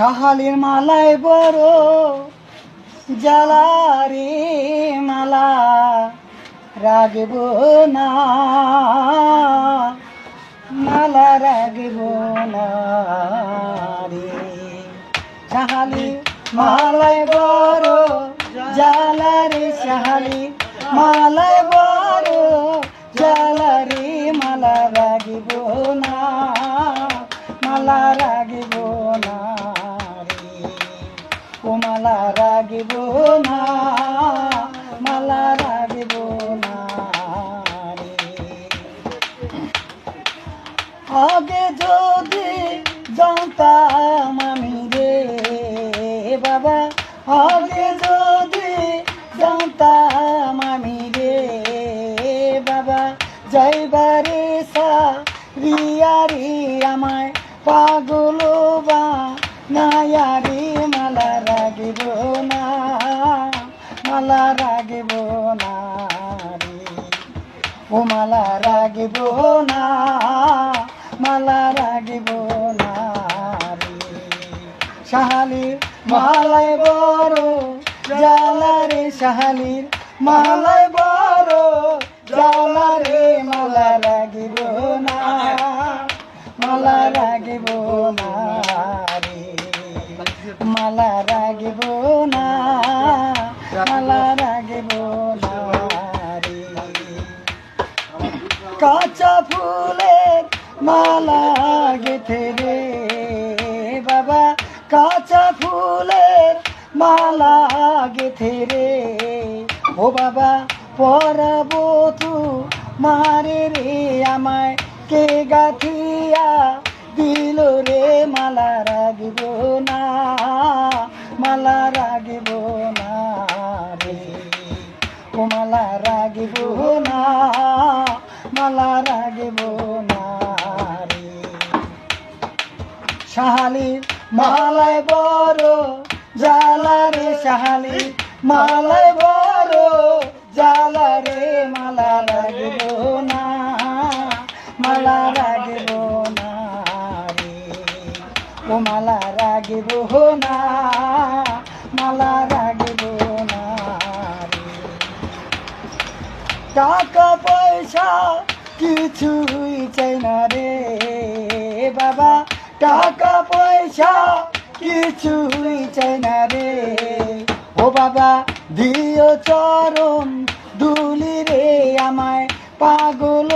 শাহালির মালায় বড় জ্বালা রে মালা রাগব না, মালা রাগব না রে। শাহালি মালায় বড় জ্বালা রে, শাহালি মালায় বড় জ্বালা রে, মালা রাগব না, মালা রাগব না রে। ও মালা রাগব না, মালা রাগব না রে। আগে যদি জানতাম আমি রে বাবা, আগে যদি জানতাম আমি রে বাবা, যাইবারে সারিয়ারি আমায় পাগল বা নায়ারি, মালা রাগব না, মালা রাগব না রে। ও মালা রাগব না, মালা রাগব না রে। শাহালির মালায় বড় জ্বালা রে, শাহালির মালায় বড় জ্বালা রে, মালা রাগব না, মালা রাগব না রে। মালা রাগব না, মালা রাগব না রে। কাঁচা ফুলের মালা গেথে রে বাবা, কাঁচা ফুলের মালা গেথে রে। ও বাবা পরাবো তু মারে রে, আমায় কে গাথিয়া দিল রে, মালা রাগব না, মালা রাগব না রে। ও মালা রাগব না, মালা রাগব না রে। শাহালির মালায় বড় জ্বালা রে, শাহালির মালায় বড় জ্বালা রে, মালা রাগব না, মালা রাগব না রে। ও মালা রাগব না, মালা রাগব না রে। টাকা পয়সা কিছুই চাই না রে বাবা, টাকা পয়সা কিছুই চাই না রে। ও বাবা দিও চরণ দুলি রে, আমায় পাগল